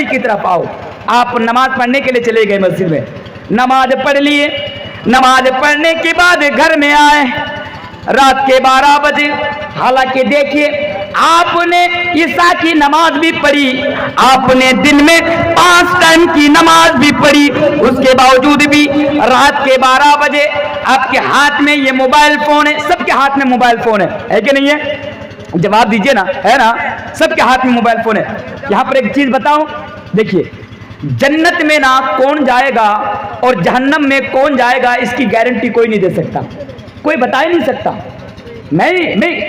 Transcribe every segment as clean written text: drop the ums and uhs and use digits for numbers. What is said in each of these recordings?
नबी की तरफ आओ। आप नमाज पढ़ने के लिए चले गए मस्जिद में, नमाज पढ़ लिए, नमाज पढ़ने के बाद घर में आए रात के 12 बजे। हालांकि देखिए आपने ईशा की नमाज भी पढ़ी, आपने दिन में 5 टाइम की नमाज भी पढ़ी, उसके बावजूद भी रात के 12 बजे आपके हाथ में ये मोबाइल फोन है। सबके हाथ में मोबाइल फोन है कि नहीं है? जवाब दीजिए ना, है ना? सबके हाथ में मोबाइल फोन है। यहां पर एक चीज बताऊं, देखिए जन्नत में ना कौन जाएगा और जहन्नम में कौन जाएगा इसकी गारंटी कोई नहीं दे सकता, कोई बता ही नहीं सकता। मैं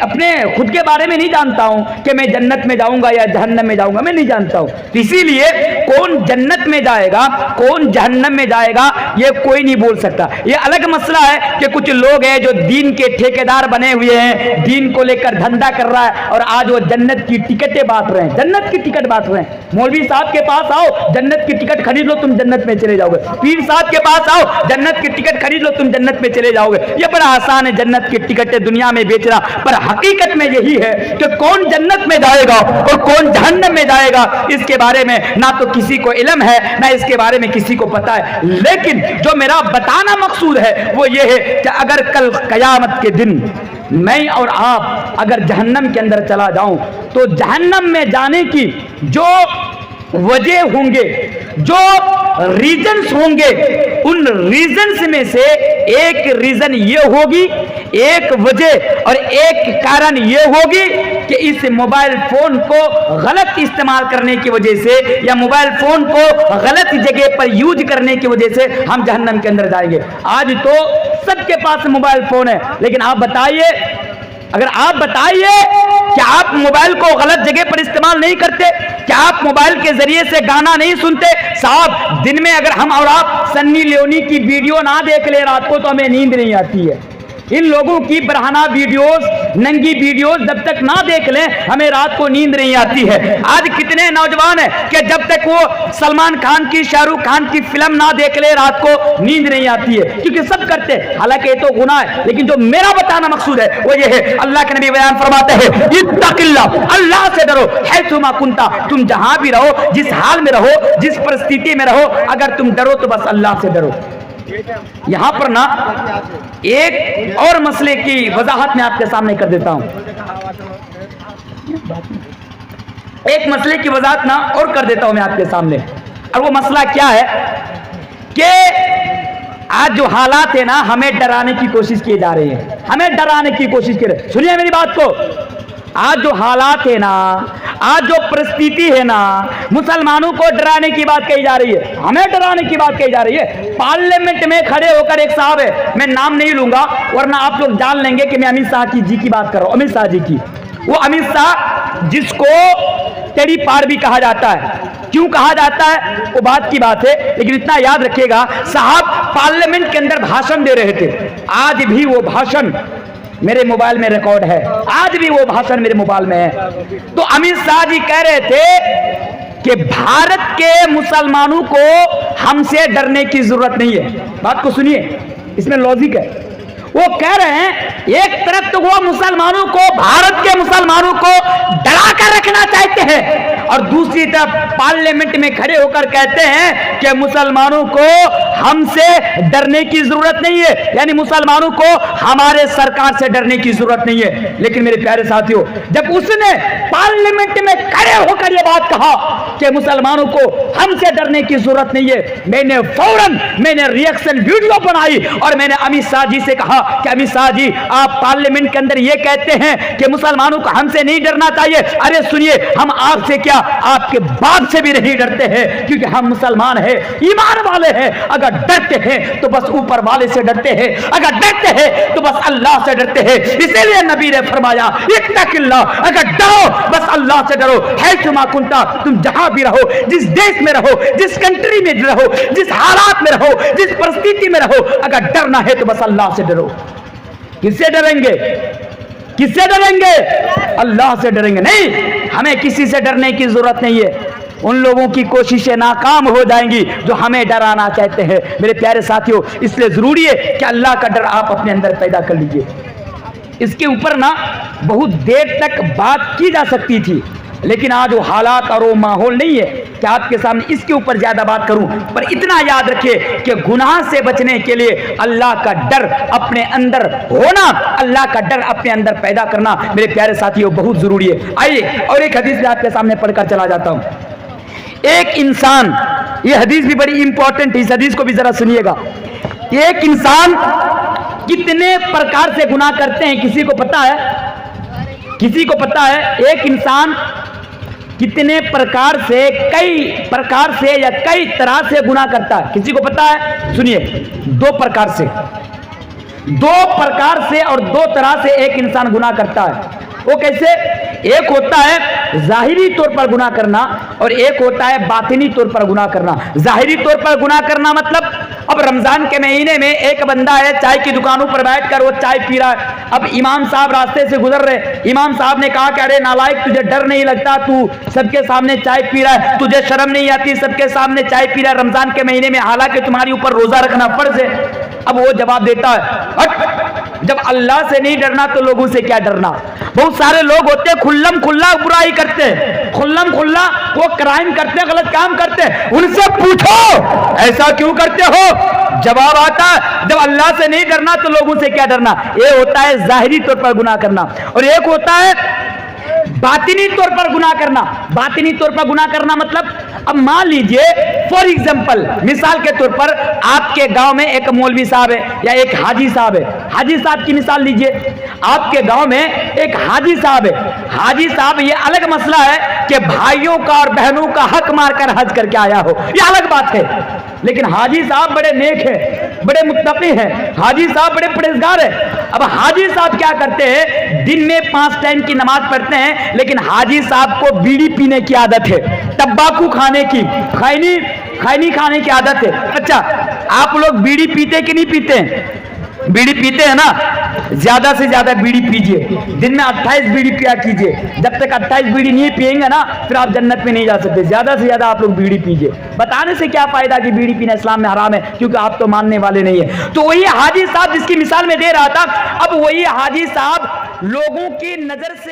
अपने खुद के बारे में नहीं जानता हूं कि मैं जन्नत में जाऊंगा या जहन्नम में जाऊंगा, मैं नहीं जानता हूं। इसीलिए कौन जन्नत में जाएगा कौन जहन्नम में जाएगा ये कोई नहीं बोल सकता। ये अलग मसला है कि कुछ लोग हैं जो दीन के ठेकेदार बने हुए हैं, दीन को लेकर धंधा कर रहा है और आज वो जन्नत की टिकटें बांट रहे हैं, जन्नत की टिकट बांट रहे हैं। मौलवी साहब के पास आओ, जन्नत की टिकट खरीद लो, तुम जन्नत में चले जाओगे। पीर साहब के पास आओ, जन्नत की टिकट खरीद लो, तुम जन्नत में चले जाओगे। ये बड़ा आसान है जन्नत की टिकटें दुनिया में बेचना, पर हकीकत में यही है कि कौन जन्नत में जाएगा और कौन जहन्नम में जाएगा इसके बारे में ना तो किसी को इल्म है ना इसके बारे में किसी को पता है। लेकिन जो मेरा बताना मकसूद है वो ये है कि अगर कल कयामत के दिन मैं और आप अगर जहन्नम के अंदर चला जाऊं तो जहन्नम में जाने की जो वजह होंगे, जो रीजन्स होंगे, उन रीजन्स में से एक रीजन ये होगी, एक वजह और एक कारण ये होगी कि इस मोबाइल फोन को गलत इस्तेमाल करने की वजह से या मोबाइल फोन को गलत जगह पर यूज करने की वजह से हम जहन्नम के अंदर जाएंगे। आज तो सबके पास मोबाइल फोन है, लेकिन आप बताइए, अगर आप बताइए क्या आप मोबाइल को गलत जगह पर इस्तेमाल नहीं करते? क्या आप मोबाइल के जरिए से गाना नहीं सुनते? साहब दिन में अगर हम और आप सन्नी लियोनी की वीडियो ना देख ले रात को तो हमें नींद नहीं आती है। इन लोगों की बरहाना वीडियोस, नंगी वीडियोस जब तक ना देख लें हमें रात को नींद नहीं आती है। आज कितने नौजवान हैं कि जब तक वो सलमान खान की, शाहरुख खान की फिल्म ना देख ले रात को नींद नहीं आती है, क्योंकि सब करते हैं। हालांकि ये तो गुनाह है, लेकिन जो मेरा बताना मकसूद है वो ये है, अल्लाह के नबी बयान फरमाते हैं इत्तकिल्लाह, अल्लाह से डरो, हैसुमा कुंता, तुम जहां भी रहो, जिस हाल में रहो, जिस परिस्थिति में रहो, अगर तुम डरो तो बस अल्लाह से डरो। यहां पर ना एक और मसले की वजाहत मैं आपके सामने कर देता हूं, एक मसले की वजाहत ना और कर देता हूं मैं आपके सामने। और वो मसला क्या है कि आज जो हालात है ना हमें डराने की कोशिश की जा रही है, हमें डराने की कोशिश की रही। सुनिए मेरी बात को, आज जो हालात है ना, आज जो परिस्थिति है ना, मुसलमानों को डराने की बात कही जा रही है, हमें डराने की बात कही जा रही है। पार्लियामेंट में खड़े होकर एक साहब है, मैं नाम नहीं लूंगा वरना आप लोग जान लेंगे कि मैं अमित शाह जी की बात कर रहा हूं। अमित शाह जी की, वो अमित शाह जिसको तेरी पार भी कहा जाता है, क्यों कहा जाता है वो बात की बात है, लेकिन इतना याद रखिएगा साहब पार्लियामेंट के अंदर भाषण दे रहे थे। आज भी वो भाषण मेरे मोबाइल में रिकॉर्ड है, आज भी वो भाषण मेरे मोबाइल में है। तो अमित शाह जी कह रहे थे कि भारत के मुसलमानों को हमसे डरने की जरूरत नहीं है। बात को सुनिए, इसमें लॉजिक है। वो कह रहे हैं एक तरफ तो वो मुसलमानों को, भारत के मुसलमानों को डरा कर रखना चाहते हैं और दूसरी तरफ पार्लियामेंट में खड़े होकर कहते हैं कि मुसलमानों को हमसे डरने की जरूरत नहीं है, यानी मुसलमानों को हमारे सरकार से डरने की जरूरत नहीं है। लेकिन मेरे प्यारे साथियों, जब उसने पार्लियामेंट में खड़े होकर यह बात कहा कि मुसलमानों को हमसे डरने की जरूरत नहीं है, मैंने फौरन रिएक्शन वीडियो बनाई और मैंने अमित शाह जी से कहा कि अमित शाह जी आप पार्लियामेंट के अंदर ये कहते हैं कि मुसलमानों को हमसे नहीं डरना चाहिए। अरे सुनिए, हम आपसे क्या आपके बाप से भी नहीं डरते हैं, क्योंकि हम मुसलमान हैं, ईमान वाले हैं। अगर डरते हैं तो बस ऊपर वाले से डरते हैं, अगर डरते हैं तो बस अल्लाह से डरते हैं। इसीलिए नबी ने फरमाया इत्तकिल्लाह, अगर डरो बस अल्लाह से डरो, हैसुमा कुंता, तुम जहां भी रहो, जिस देश में रहो, जिस कंट्री में रहो, जिस हालात में रहो, जिस परिस्थिति में रहो, अगर डरना है तो बस अल्लाह से डरो। किससे डरेंगे? किससे डरेंगे? अल्लाह से डरेंगे। नहीं, हमें किसी से डरने की जरूरत नहीं है। उन लोगों की कोशिशें नाकाम हो जाएंगी जो हमें डराना चाहते हैं। मेरे प्यारे साथियों, इसलिए जरूरी है कि अल्लाह का डर आप अपने अंदर पैदा कर लीजिए। इसके ऊपर ना बहुत देर तक बात की जा सकती थी, लेकिन आज वो हालात और वो माहौल नहीं है کہ آپ کے سامنے اس کے اوپر زیادہ بات کروں، پر اتنا یاد رکھیے کہ گناہ سے بچنے کے لیے اللہ کا ڈر اپنے اندر ہونا، اللہ کا ڈر اپنے اندر پیدا کرنا میرے پیارے ساتھیوں بہت ضروری ہے۔ آئیے اور ایک حدیث میں آپ کے سامنے پڑھ کر چلا جاتا ہوں۔ ایک انسان، یہ حدیث بھی بڑی امپورٹنٹ ہے، اس حدیث کو بھی ذرا سنیے گا۔ ایک انسان کتنے پرکار سے گناہ کرتے ہیں کسی کو پتا ہے؟ کسی کو پتا ہے ایک انسان کتنے پرکار سے، کئی پرکار سے یا کئی طرح سے گناہ کرتا ہے؟ کسی کو پتا ہے؟ سنیے، دو پرکار سے اور دو طرح سے ایک انسان گناہ کرتا ہے۔ وہ کیسے؟ ایک ہوتا ہے ظاہری طور پر گناہ کرنا اور ایک ہوتا ہے باطنی طور پر گناہ کرنا۔ ظاہری طور پر گناہ کرنا مطلب اب رمضان کے مہینے میں ایک بندہ ہے چائے کی دکانوں پر بیٹھ کر وہ چائے پی رہا ہے۔ اب امام صاحب راستے سے گزر رہے، امام صاحب نے کہا کہ ارے نالائق، تجھے ڈر نہیں لگتا؟ تو سب کے سامنے چائے پی رہا ہے، تجھے شرم نہیں آتی؟ سب کے سامنے چائے پی رہا ہے رمضان کے مہینے میں، حالانکہ تمہاری اوپر روزہ رکھنا فرض ہے۔ اب وہ جواب دیتا ہے، جب اللہ سے نہیں ڈرنا تو لوگوں سے کیا ڈرنا؟ بہت سارے لوگ ہوتے ہیں کھلم کھلا برائی کرتے ہیں، کھلم کھلا وہ کرائم کرتے ہیں، غلط کام کرتے ہیں، ان سے پوچھو ایسا کیوں کرتے ہو؟ جواب آتا ہے جب اللہ سے نہیں ڈرنا تو لوگوں سے کیا ڈرنا۔ یہ ہوتا ہے ظاہری طور پر گناہ کرنا، اور ایک ہوتا ہے باطنی طور پر گناہ کرنا۔ باطنی طور پر گناہ کرنا مطلب اب مان لیجئے فار ایگزامپل، مثال کے طور پر آپ کے گاؤں میں ایک مولوی صاحب ہے یا ایک حاجی صاحب ہے۔ حاجی صاحب کی مثال لیجئے، آپ کے گاؤں میں ایک حاجی صاحب ہے۔ حاجی صاحب یہ الگ مسئلہ ہے کہ بھائیوں کا اور بہنوں کا حق مار کر حج کر کے آیا ہو، یہ الگ بات ہے، لیکن حاجی صاحب بڑے نیک ہیں، بڑے متقی ہیں، حاجی صاحب بڑے پرہیزگار ہیں۔ اب حاجی صاحب کیا کرتے ہیں؟ دن میں 5 ٹائم کی نماز پڑھتے ہیں، لیکن حاجی صاحب کو بیڑی پینے کی عادت ہے، تمباکو کھانے کی، خینی کھانے کی عادت ہے۔ اچھا، آپ لوگ بیڑی پیتے کہ نہیں پیتے ہیں؟ بیڑی پیتے ہیں نا؟ زیادہ سے زیادہ بیڑی پیجئے، دن میں 28 بیڑی پیا کیجئے۔ جب تک 28 بیڑی نہیں پیئیں گے نا پھر آپ جنت میں نہیں جا سکتے۔ زیادہ سے زیادہ آپ لوگ بیڑی پیجئے۔ بتانے سے کیا فائدہ کہ بیڑی پینا اسلام میں حرام ہے، کیونکہ آپ تو ماننے والے نہیں ہیں۔ تو وہی حاجی صاحب جس کی مثال میں دے رہا تھا، اب وہی حاجی صاحب لوگوں کی نظر سے